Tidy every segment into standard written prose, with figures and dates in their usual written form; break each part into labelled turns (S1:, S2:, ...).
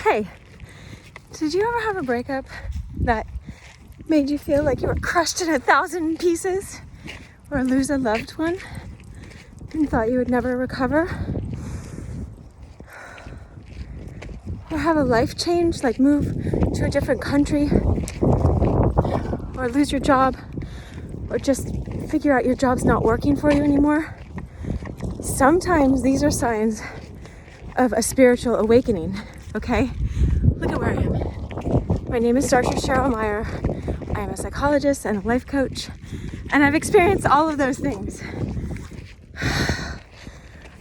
S1: Hey, did you ever have a breakup that made you feel like you were crushed in 1,000 pieces? Or lose a loved one and thought you would never recover? Or have a life change, like move to a different country? Or lose your job? Or just figure out your job's not working for you anymore? Sometimes these are signs of a spiritual awakening, okay? Look at where I am. My name is Dr. Cheryl Meyer. I am a psychologist and a life coach, and I've experienced all of those things.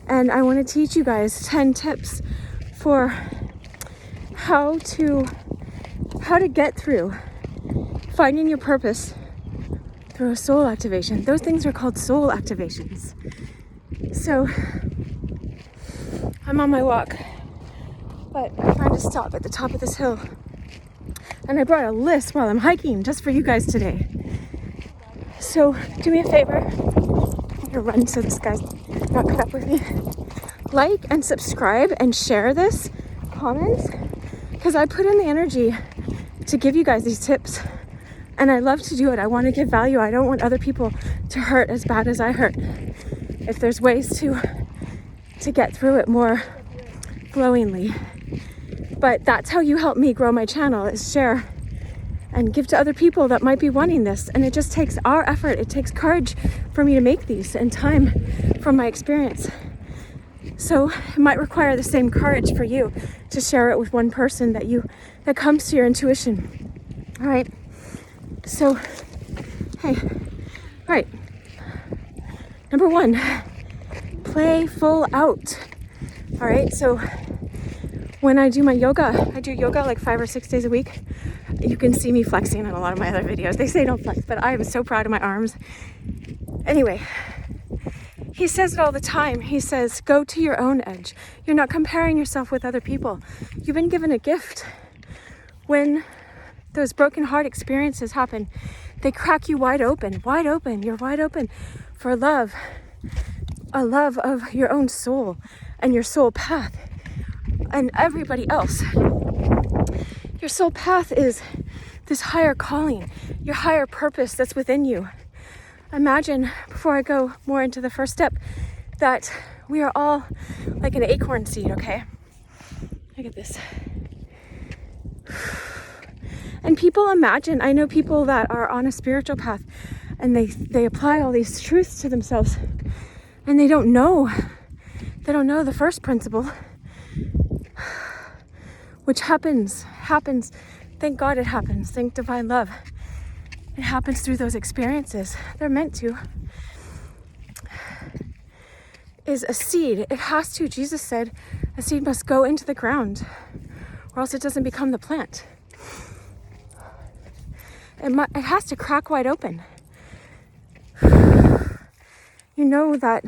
S1: And I want to teach you guys 10 tips for how to get through finding your purpose through a soul activation. Those things are called soul activations. So I'm on my walk, but I'm trying to stop at the top of this hill. And I brought a list while I'm hiking just for you guys today. So do me a favor. I'm gonna run so this guy's not caught up with me. Like and subscribe and share this, comments, because I put in the energy to give you guys these tips. And I love to do it. I want to give value. I don't want other people to hurt as bad as I hurt. If there's ways to get through it more glowingly. But that's how you help me grow my channel, is share and give to other people that might be wanting this. And it just takes our effort. It takes courage for me to make these and time from my experience. So it might require the same courage for you to share it with one person that comes to your intuition. All right. So, hey, all right. Number 1, play full out. All right. So when I do my yoga, I do yoga like 5 or 6 days a week. You can see me flexing in a lot of my other videos. They say don't flex, but I am so proud of my arms. Anyway, he says it all the time. He says, go to your own edge. You're not comparing yourself with other people. You've been given a gift. When those broken heart experiences happen, they crack you wide open. You're wide open for love, a love of your own soul and your soul path and everybody else. Your soul path is this higher calling, your higher purpose that's within you. Imagine, before I go more into the first step, that we are all like an acorn seed, okay? Look at this. And people imagine, I know people that are on a spiritual path and they apply all these truths to themselves and they don't know the first principle, which happens. Thank God it happens. Thank divine love. It happens through those experiences. They're meant to. Is a seed. It has to. Jesus said a seed must go into the ground or else it doesn't become the plant. It has to crack wide open. You know that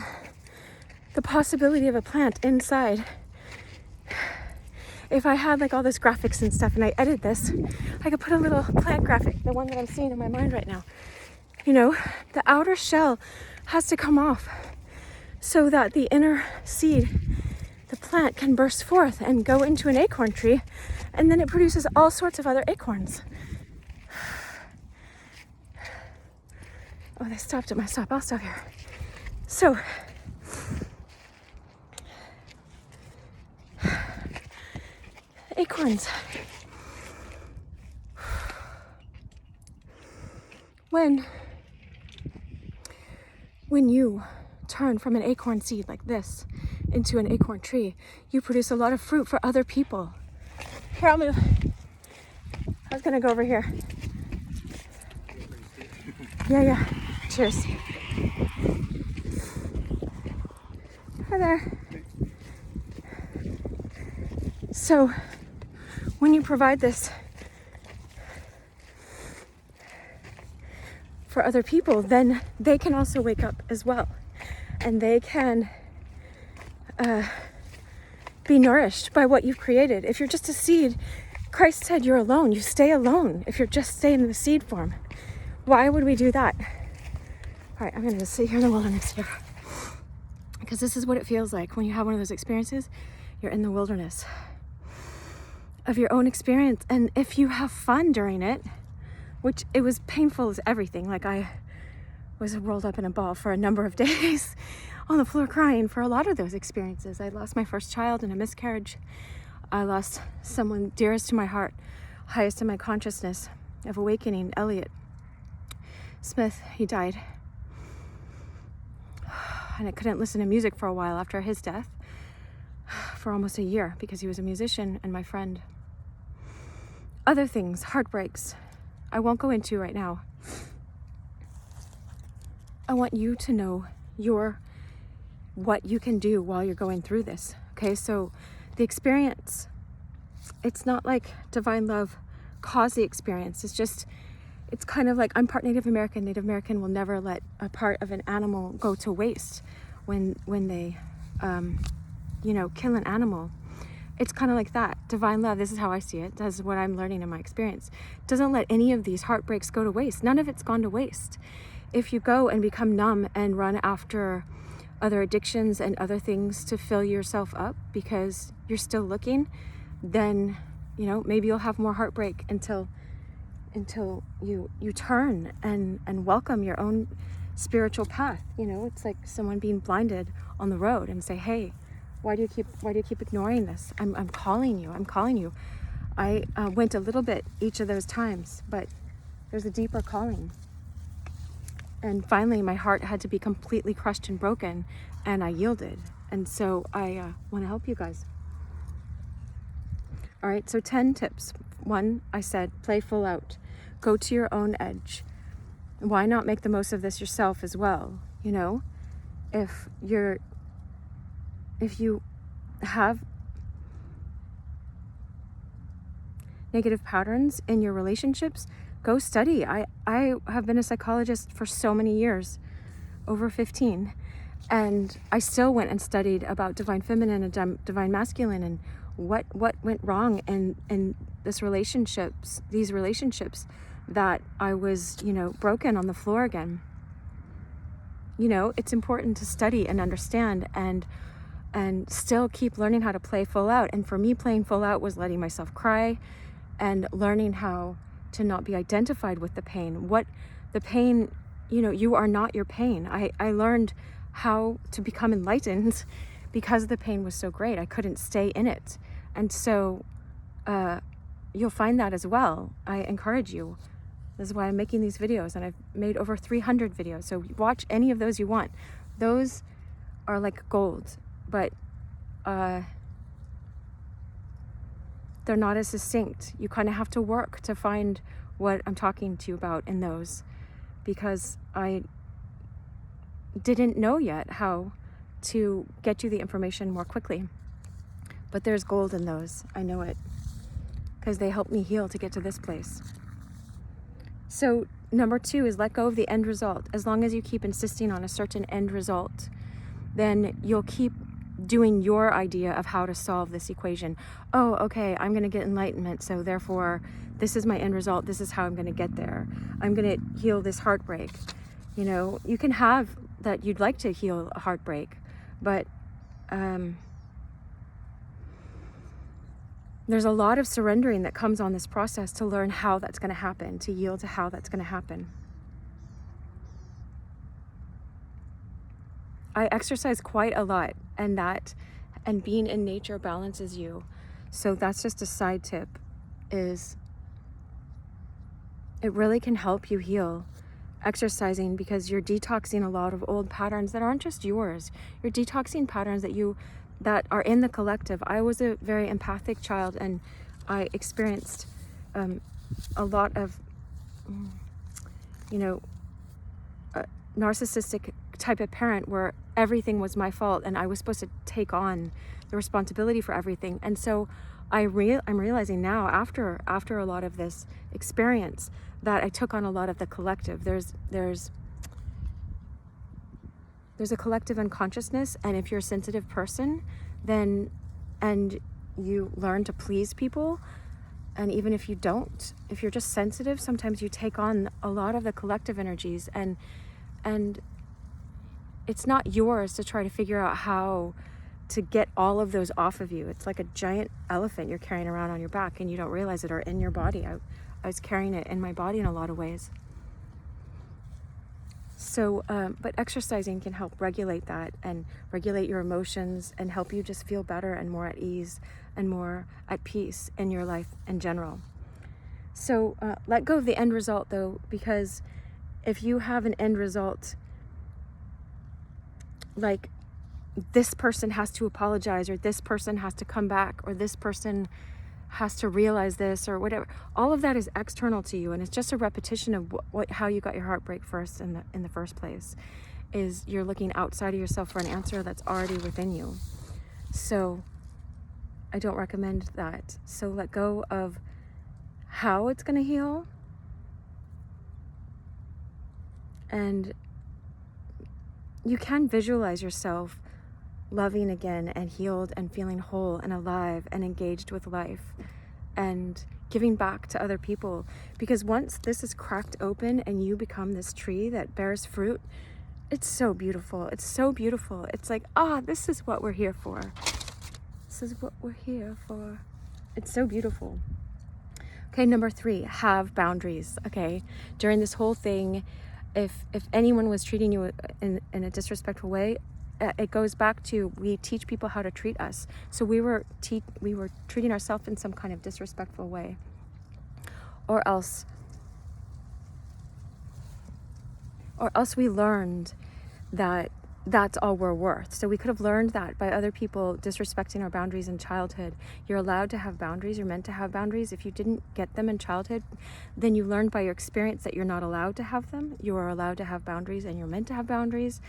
S1: the possibility of a plant inside, if I had like all this graphics and stuff and I edit this, I could put a little plant graphic, the one that I'm seeing in my mind right now. You know, the outer shell has to come off so that the inner seed, the plant, can burst forth and go into an acorn tree, and then it produces all sorts of other acorns. Oh, they stopped at my stop. I'll stop here. So, acorns. When you turn from an acorn seed like this into an acorn tree, you produce a lot of fruit for other people. Here, I'll move. I was gonna go over here. Yeah. Cheers. Hi there. So, when you provide this for other people, then they can also wake up as well. And they can be nourished by what you've created. If you're just a seed, Christ said you're alone. You stay alone if you're just staying in the seed form. Why would we do that? All right, I'm going to sit here in the wilderness here. Because this is what it feels like when you have one of those experiences. You're in the wilderness. of your own experience. And if you have fun during it, which it was painful as everything, like I was rolled up in a ball for a number of days on the floor crying for a lot of those experiences. I lost my first child in a miscarriage. I lost someone dearest to my heart, highest in my consciousness of awakening, Elliot Smith. He died. And I couldn't listen to music for a while after his death, for almost a year, because he was a musician and my friend. Other things, heartbreaks, I won't go into right now. I want you to know what you can do while you're going through this. Okay, so the experience, it's not like divine love caused the experience. It's kind of like, I'm part Native American. Native American will never let a part of an animal go to waste when they, kill an animal. It's kind of like that. Divine love, this is how I see it. This is what I'm learning in my experience. Doesn't let any of these heartbreaks go to waste. None of it's gone to waste. If you go and become numb and run after other addictions and other things to fill yourself up because you're still looking, then, maybe you'll have more heartbreak until you turn and welcome your own spiritual path. It's like someone being blinded on the road and say, hey, why do you keep ignoring this? I'm calling you. I went a little bit each of those times, but there's a deeper calling. And finally, my heart had to be completely crushed and broken, and I yielded. And so I want to help you guys. All right, so 10 tips. 1, I said, play full out. Go to your own edge. Why not make the most of this yourself as well? If you have negative patterns in your relationships, go study. I have been a psychologist for so many years, over 15, and I still went and studied about divine feminine and divine masculine and what went wrong in these relationships that I was, broken on the floor again. It's important to study and understand and still keep learning how to play full out. And for me, playing full out was letting myself cry and learning how to not be identified with the pain. You are not your pain. I learned how to become enlightened because the pain was so great. I couldn't stay in it. And so you'll find that as well. I encourage you. This is why I'm making these videos, and I've made over 300 videos. So watch any of those you want. Those are like gold, but they're not as succinct. You kind of have to work to find what I'm talking to you about in those, because I didn't know yet how to get you the information more quickly. But there's gold in those. I know it, because they helped me heal to get to this place. So number 2 is let go of the end result. As long as you keep insisting on a certain end result, then you'll keep doing your idea of how to solve this equation. Oh, okay, I'm going to get enlightenment, so therefore this is my end result. This is how I'm going to get there. I'm going to heal this heartbreak. You can have that you'd like to heal a heartbreak, but there's a lot of surrendering that comes on this process to learn how that's going to happen, to yield to how that's going to happen. I exercise quite a lot, and being in nature balances you. So that's just a side tip, is it really can help you heal, exercising, because you're detoxing a lot of old patterns that aren't just yours. You're detoxing patterns that are in the collective. I was a very empathic child, and I experienced a lot of, narcissistic type of parent where everything was my fault and I was supposed to take on the responsibility for everything. And so I'm realizing now, after a lot of this experience, that I took on a lot of the collective. There's a collective unconsciousness, and if you're a sensitive person, then, and you learn to please people, and even if you don't, if you're just sensitive, sometimes you take on a lot of the collective energies, and it's not yours to try to figure out how to get all of those off of you. It's like a giant elephant you're carrying around on your back and you don't realize it, or in your body. I was carrying it in my body in a lot of ways. So, but exercising can help regulate that and regulate your emotions and help you just feel better and more at ease and more at peace in your life in general. So let go of the end result though, because if you have an end result, like this person has to apologize, or this person has to come back, or this person has to realize this, or whatever, all of that is external to you, and it's just a repetition of how you got your heartbreak first in the first place. Is you're looking outside of yourself for an answer that's already within you. So I don't recommend that. So let go of how it's going to heal, and you can visualize yourself loving again and healed and feeling whole and alive and engaged with life and giving back to other people. Because once this is cracked open and you become this tree that bears fruit, it's so beautiful. It's so beautiful. It's like, this is what we're here for. This is what we're here for. It's so beautiful. Okay, number 3, have boundaries. Okay, during this whole thing, if anyone was treating you in a disrespectful way, it goes back to, we teach people how to treat us. So we were treating ourselves in some kind of disrespectful way, or else we learned that that's all we're worth. So we could have learned that by other people disrespecting our boundaries in childhood. You're allowed to have boundaries. You're meant to have boundaries. If you didn't get them in childhood, then you learned by your experience that you're not allowed to have them. You are allowed to have boundaries, and you're meant to have boundaries.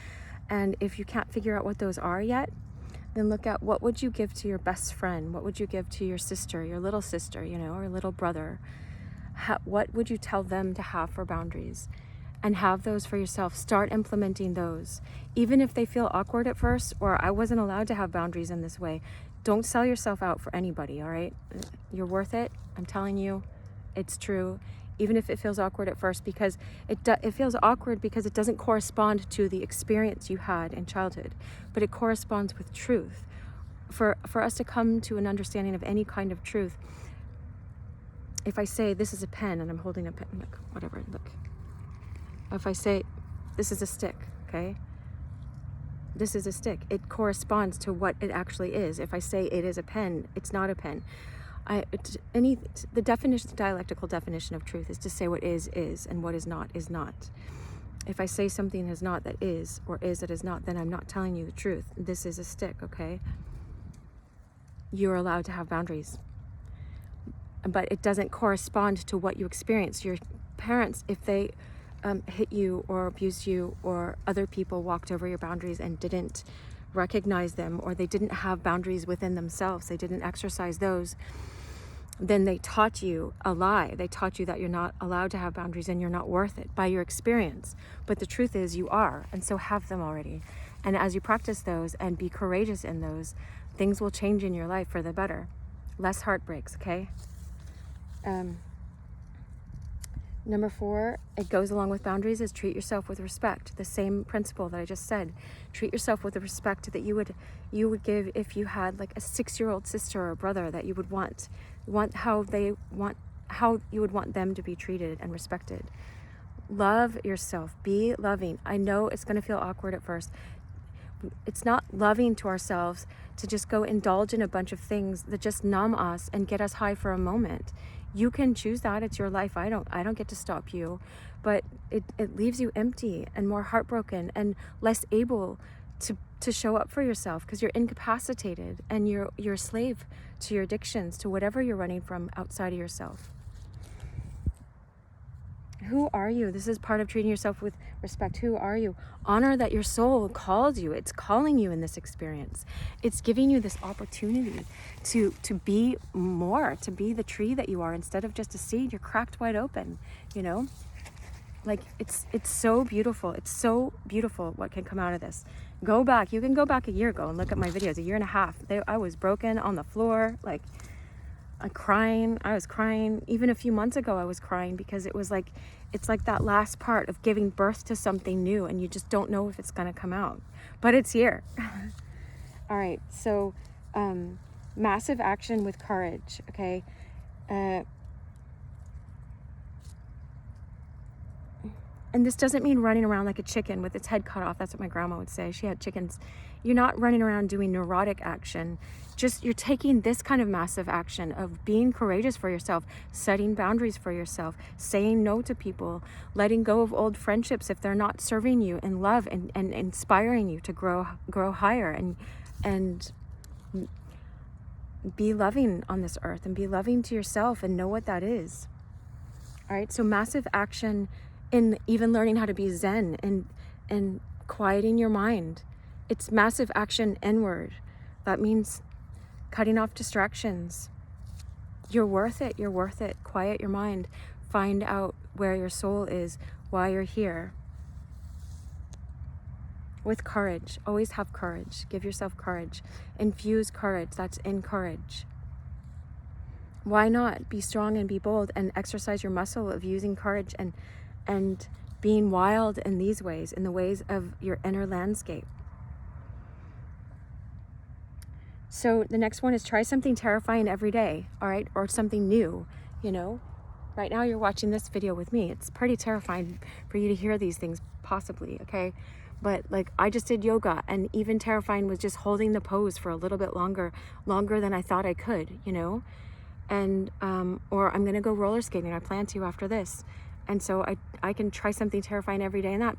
S1: And if you can't figure out what those are yet, then look at, what would you give to your best friend? What would you give to your sister, your little sister, or little brother? What would you tell them to have for boundaries? And have those for yourself. Start implementing those. Even if they feel awkward at first, or I wasn't allowed to have boundaries in this way, don't sell yourself out for anybody, all right? You're worth it. I'm telling you, it's true. Even if it feels awkward at first, because it feels awkward because it doesn't correspond to the experience you had in childhood, but it corresponds with truth. For us to come to an understanding of any kind of truth, if I say this is a pen and I'm holding a pen, look, whatever, look. If I say this is a stick, okay? This is a stick. It corresponds to what it actually is. If I say it is a pen, it's not a pen. The dialectical definition of truth is to say what is, and what is not, is not. If I say something is not that is, or is that is not, then I'm not telling you the truth. This is a stick, okay? You're allowed to have boundaries. But it doesn't correspond to what you experience. Your parents, if they hit you or abused you, or other people walked over your boundaries and didn't recognize them, or they didn't have boundaries within themselves, they didn't exercise those, then they taught you a lie. They taught you that you're not allowed to have boundaries and you're not worth it by your experience. But the truth is you are, and so have them already. And as you practice those and be courageous in those, things will change in your life for the better. Less heartbreaks, okay? Number 4, it goes along with boundaries, is treat yourself with respect. The same principle that I just said. Treat yourself with the respect that you would give if you had like a 6-year-old sister or brother, that you would want how you would want them to be treated and respected. Love yourself. Be loving. I know it's going to feel awkward at first. It's not loving to ourselves to just go indulge in a bunch of things that just numb us and get us high for a moment. You can choose that. It's your life. I don't get to stop you, but it leaves you empty and more heartbroken and less able to show up for yourself, because you're incapacitated and you're a slave to your addictions, to whatever you're running from outside of yourself. Who are you? This is part of treating yourself with respect. Who are you? Honor that your soul called you. It's calling you in this experience. It's giving you this opportunity to be more, to be the tree that you are, instead of just a seed. You're cracked wide open, Like it's so beautiful. It's so beautiful what can come out of this. Go back. You can go back a year ago and look at my videos, a year and a half. I was broken on the floor, like crying. I was crying. Even a few months ago, I was crying because it's like that last part of giving birth to something new, and you just don't know if it's going to come out, but it's here. All right, so massive action with courage, okay? And this doesn't mean running around like a chicken with its head cut off. That's what my grandma would say. She had chickens. You're not running around doing neurotic action. Just you're taking this kind of massive action of being courageous for yourself, setting boundaries for yourself, saying no to people, letting go of old friendships if they're not serving you in love and inspiring you to grow higher and be loving on this earth and be loving to yourself and know what that is. All right, so massive action in even learning how to be Zen and quieting your mind. It's massive action inward. That means cutting off distractions. You're worth it. You're worth it. Quiet your mind. Find out where your soul is, why you're here. With courage. Always have courage. Give yourself courage. Infuse courage. That's encourage. Why not be strong and be bold and exercise your muscle of using courage and being wild in these ways, in the ways of your inner landscape. So the next one is try something terrifying every day, all right? Or something new, you know? Right now you're watching this video with me. It's pretty terrifying for you to hear these things, possibly, okay? But like I just did yoga, and even terrifying was just holding the pose for a little bit longer than I thought I could, you know? And, or I'm gonna go roller skating. I plan to after this. And so I can try something terrifying every day, and that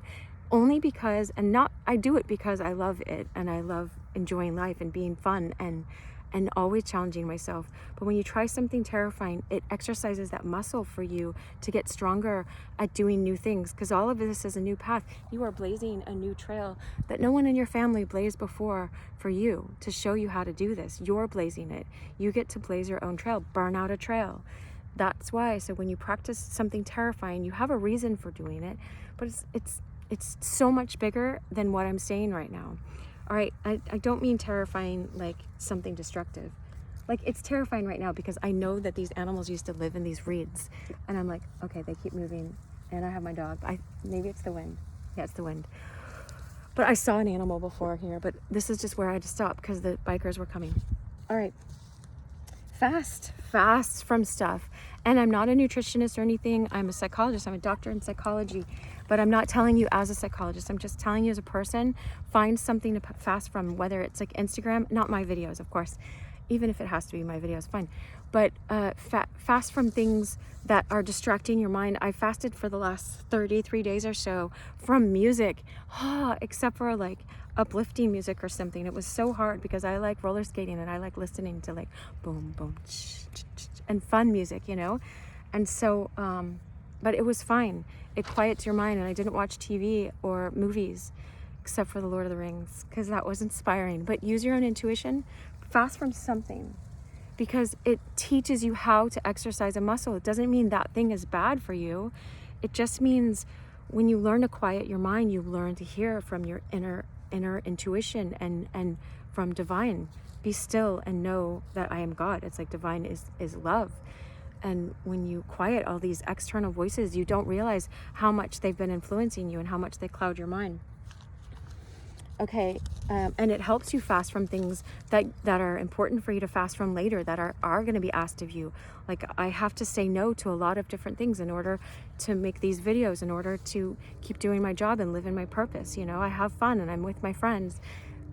S1: only because, I do it because I love it and I love enjoying life and being fun and always challenging myself. But when you try something terrifying, it exercises that muscle for you to get stronger at doing new things, because all of this is a new path. You are blazing a new trail that no one in your family blazed before for you, to show you how to do this. You're blazing it. You get to blaze your own trail, burn out a trail. That's why. So when you practice something terrifying, you have a reason for doing it, but it's so much bigger than what I'm saying right now. All right, I don't mean terrifying like something destructive. Like, it's terrifying right now because I know that these animals used to live in these reeds, and I'm like, okay, they keep moving, and I have my dog. Maybe it's the wind. Yeah, it's the wind. But I saw an animal before here, but this is just where I had to stop because the bikers were coming. All right. Fast from stuff. And I'm not a nutritionist or anything. I'm a psychologist. I'm a doctor in psychology, but I'm not telling you as a psychologist. I'm just telling you as a person, find something to fast from, whether it's like Instagram, not my videos, of course, even if it has to be my videos, fine. But fast from things that are distracting your mind. I fasted for the last 33 days or so from music, except for like uplifting music or something. It was so hard because I like roller skating and I like listening to like boom, boom, and fun music, you know? And so, but it was fine. It quiets your mind, and I didn't watch TV or movies except for The Lord of the Rings because that was inspiring. But use your own intuition, fast from something, because it teaches you how to exercise a muscle. It doesn't mean that thing is bad for you. It just means when you learn to quiet your mind, you learn to hear from your inner intuition and from divine. Be still and know that I am God. It's like divine is love. And when you quiet all these external voices, you don't realize how much they've been influencing you and how much they cloud your mind. Okay, and it helps you fast from things that are important for you to fast from later, that are going to be asked of you. Like, I have to say no to a lot of different things in order to make these videos, in order to keep doing my job and live in my purpose. You know, I have fun and I'm with my friends,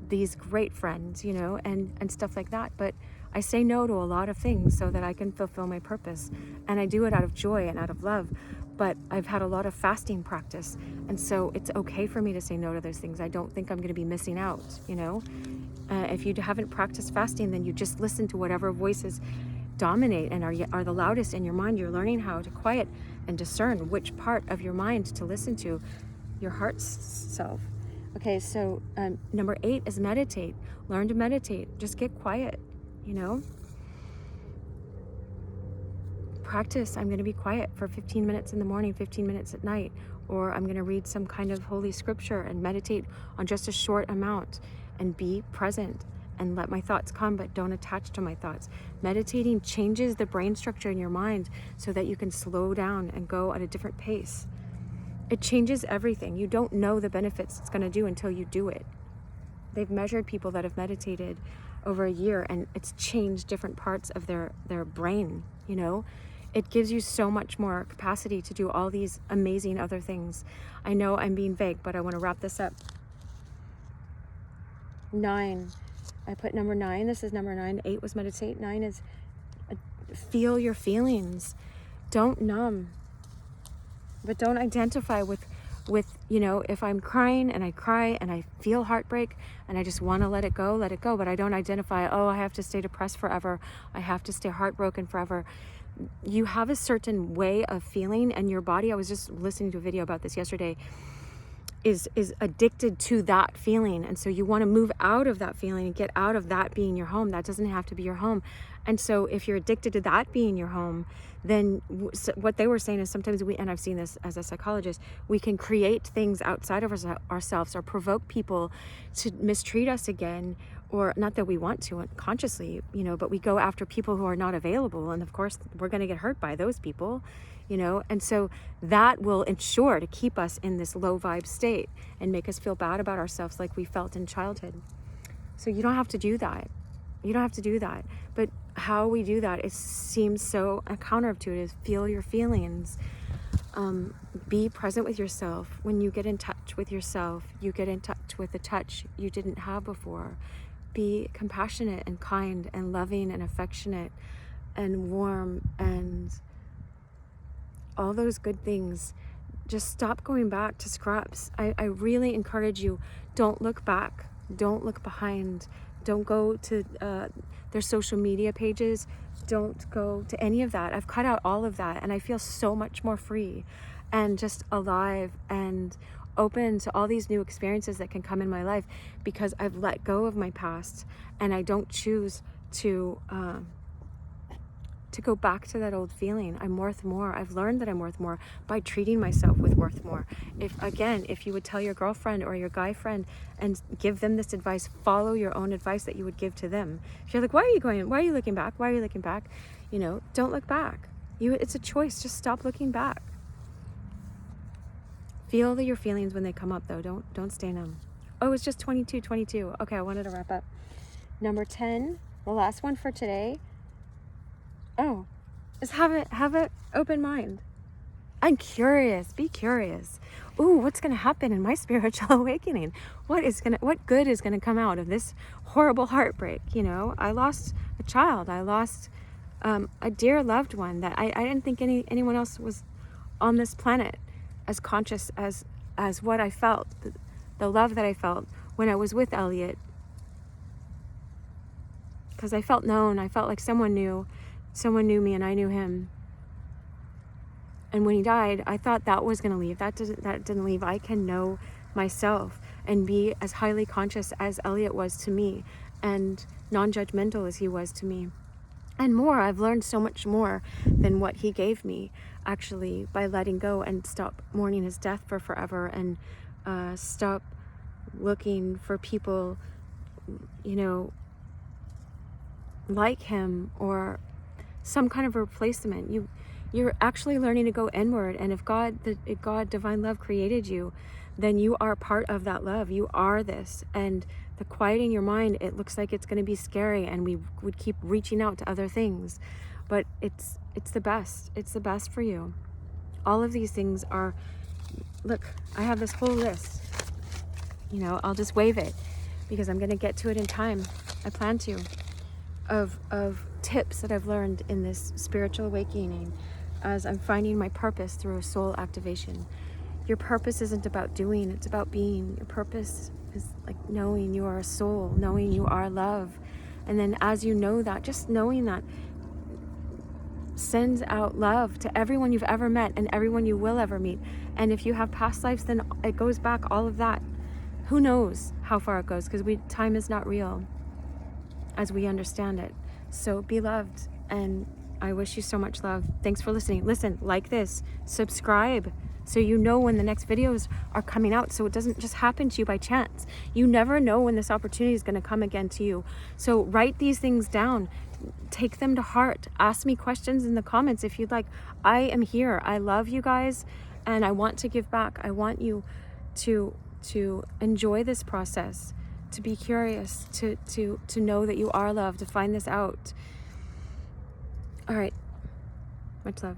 S1: these great friends, you know, and stuff like that. But I say no to a lot of things so that I can fulfill my purpose. And I do it out of joy and out of love. But I've had a lot of fasting practice. And so it's okay for me to say no to those things. I don't think I'm going to be missing out, you know. If you haven't practiced fasting, then you just listen to whatever voices dominate and are the loudest in your mind. You're learning how to quiet and discern which part of your mind to listen to, your heart's self. Okay, so number 8 is meditate. Learn to meditate. Just get quiet, you know. Practice. I'm going to be quiet for 15 minutes in the morning, 15 minutes at night, or I'm going to read some kind of holy scripture and meditate on just a short amount and be present and let my thoughts come, but don't attach to my thoughts. Meditating changes the brain structure in your mind so that you can slow down and go at a different pace. It changes everything. You don't know the benefits it's going to do until you do it. they've measured people that have meditated over a year, and it's changed different parts of their brain, you know. It gives you so much more capacity to do all these amazing other things. I know I'm being vague, but I want to wrap this up. 9, I put number 9. This is number 9. 8 was meditate. 9 is feel your feelings. Don't numb, but don't identify with, you know, if I'm crying and I cry and I feel heartbreak and I just want to let it go, but I don't identify, oh, I have to stay depressed forever, I have to stay heartbroken forever. You have a certain way of feeling, and your body, I was just listening to a video about this yesterday, is addicted to that feeling. And so you want to move out of that feeling and get out of that being your home. That doesn't have to be your home. And so if you're addicted to that being your home, then what they were saying is sometimes and I've seen this as a psychologist, we can create things outside of ourselves or provoke people to mistreat us again, or not that we want to consciously, you know, but we go after people who are not available. And of course, we're going to get hurt by those people, you know. And so that will ensure to keep us in this low vibe state and make us feel bad about ourselves like we felt in childhood. So you don't have to do that. You don't have to do that. But how we do that, it seems so counterintuitive. Feel your feelings. Be present with yourself. When you get in touch with yourself, you get in touch with a touch you didn't have before. Be compassionate and kind and loving and affectionate and warm and all those good things. Just stop going back to scraps. I really encourage you, don't look back. Don't look behind. Don't go to their social media pages. Don't go to any of that. I've cut out all of that, and I feel so much more free and just alive and open to all these new experiences that can come in my life, because I've let go of my past, and I don't choose to go back to that old feeling. I'm worth more. I've learned that I'm worth more by treating myself with worth more. If you would tell your girlfriend or your guy friend and give them this advice, follow your own advice that you would give to them. If you're like, why are you looking back? Why are you looking back? You know, don't look back. It's a choice. Just stop looking back. Feel your feelings when they come up, though. Don't stay numb. Oh, it's just 22. Okay, I wanted to wrap up. Number 10, the last one for today. Oh, is have an open mind. I'm curious. Be curious. Ooh, what's going to happen in my spiritual awakening? What good is going to come out of this horrible heartbreak? You know, I lost a child. I lost a dear loved one that I didn't think anyone else was on this planet as conscious as what I felt, the love that I felt when I was with Elliot. Because I felt known. I felt like someone knew me and I knew him. And when he died, I thought that was going to leave. That didn't leave. I can know myself and be as highly conscious as Elliot was to me, and non-judgmental as he was to me. And more, I've learned so much more than what he gave me, actually, by letting go and stop mourning his death for forever, and stop looking for people, you know, like him or some kind of replacement. You're actually learning to go inward, and if God, divine love, created you, then you are part of that love. You are this, and the quieting your mind, it looks like it's going to be scary, and we would keep reaching out to other things, but it's the best. It's the best for you. All of these things are. Look, I have this whole list. You know, I'll just wave it because I'm going to get to it in time. I plan to. Of tips that I've learned in this spiritual awakening as I'm finding my purpose through a soul activation. Your purpose isn't about doing, it's about being. Your purpose is like knowing you are a soul, knowing you are love. And then as you know that, just knowing that sends out love to everyone you've ever met and everyone you will ever meet. And if you have past lives, then it goes back, all of that. Who knows how far it goes, because time is not real as we understand it. So be loved, and I wish you so much love. Thanks for listening. Listen, like this, subscribe, so you know when the next videos are coming out, so it doesn't just happen to you by chance. You never know when this opportunity is going to come again to you. So write these things down, take them to heart, ask me questions in the comments if you'd like. I am here. I love you guys, and I want to give back. I want you to enjoy this process, to be curious, to know that you are loved, to find this out. All right. Much love.